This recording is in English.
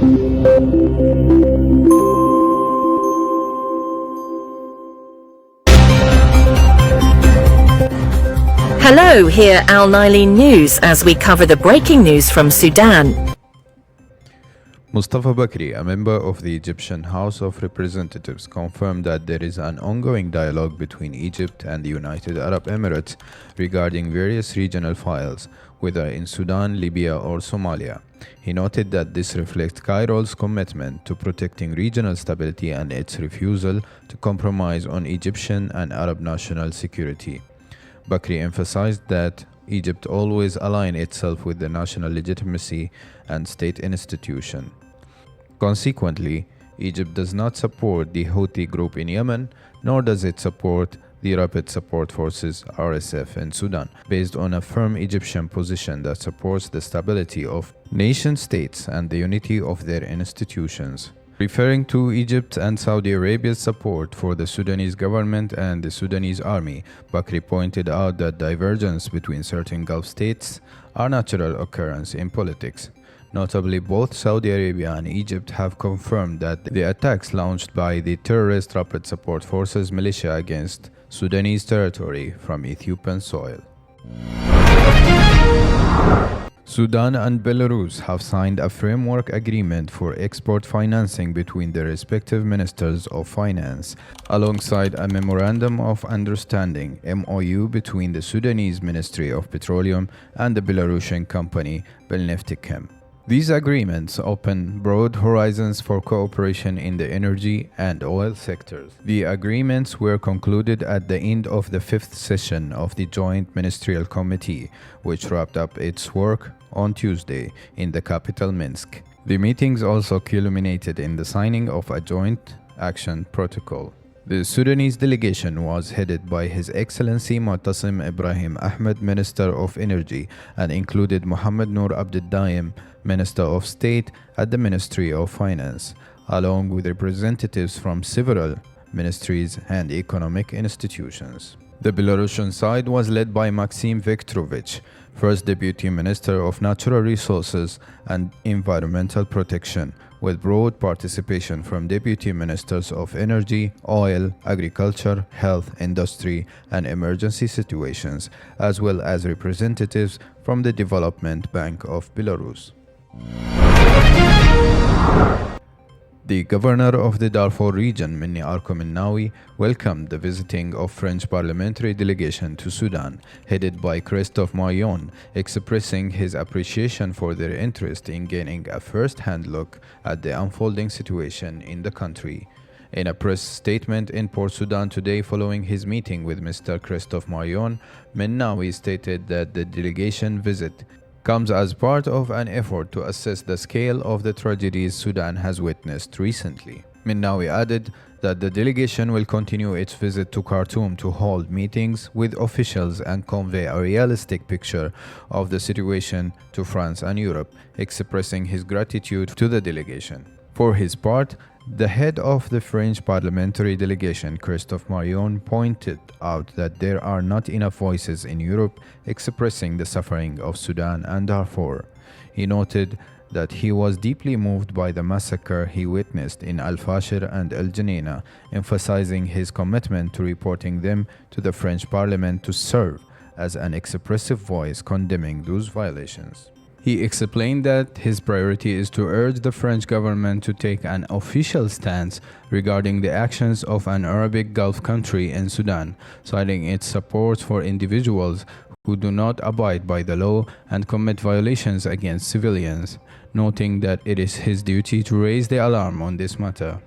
Hello, here Al Nilein News as we cover the breaking news from Sudan. Mustafa Bakri, a member of the Egyptian House of Representatives, confirmed that there is an ongoing dialogue between Egypt and the United Arab Emirates regarding various regional files, whether in Sudan, Libya, or Somalia. He noted that this reflects Cairo's commitment to protecting regional stability and its refusal to compromise on Egyptian and Arab national security. Bakri emphasized that Egypt always aligns itself with the national legitimacy and state institution. Consequently, Egypt does not support the Houthi group in Yemen, nor does it support the Rapid Support Forces (RSF) in Sudan, based on a firm Egyptian position that supports the stability of nation-states and the unity of their institutions. Referring to Egypt and Saudi Arabia's support for the Sudanese government and the Sudanese army, Bakri pointed out that divergence between certain Gulf states are a natural occurrence in politics. Notably, both Saudi Arabia and Egypt have confirmed that the attacks launched by the terrorist Rapid Support Forces militia against Sudanese territory from Ethiopian soil. Sudan and Belarus have signed a framework agreement for export financing between their respective ministers of finance, alongside a Memorandum of Understanding (MOU) between the Sudanese Ministry of Petroleum and the Belarusian company Belneftekhim. These agreements open broad horizons for cooperation in the energy and oil sectors. The agreements were concluded at the end of the fifth session of the Joint Ministerial Committee, which wrapped up its work on Tuesday in the capital Minsk. The meetings also culminated in the signing of a joint action protocol. The Sudanese delegation was headed by His Excellency Mu'tasim Ibrahim Ahmed, Minister of Energy, and included Mohammed Noor Abdel-Daim, Minister of State at the Ministry of Finance, along with representatives from several ministries and economic institutions. The Belarusian side was led by Maxim Viktorovich, First Deputy Minister of Natural Resources and Environmental Protection, with broad participation from Deputy Ministers of Energy, Oil, Agriculture, Health, Industry, and Emergency Situations, as well as representatives from the Development Bank of Belarus. The governor of the Darfur region, Minni Arko Minnawi, welcomed the visiting of French parliamentary delegation to Sudan, headed by Christophe Marion, expressing his appreciation for their interest in gaining a first-hand look at the unfolding situation in the country. In a press statement in Port Sudan today following his meeting with Mr. Christophe Marion, Minnawi stated that the delegation visit comes as part of an effort to assess the scale of the tragedies Sudan has witnessed recently. Minnawi added that the delegation will continue its visit to Khartoum to hold meetings with officials and convey a realistic picture of the situation to France and Europe, expressing his gratitude to the delegation. For his part, the head of the French parliamentary delegation, Christophe Marion, pointed out that there are not enough voices in Europe expressing the suffering of Sudan and Darfur. He noted that he was deeply moved by the massacre he witnessed in Al-Fashir and El Geneina, emphasizing his commitment to reporting them to the French parliament to serve as an expressive voice condemning those violations. He explained that his priority is to urge the French government to take an official stance regarding the actions of an Arabic Gulf country in Sudan, citing its support for individuals who do not abide by the law and commit violations against civilians, noting that it is his duty to raise the alarm on this matter.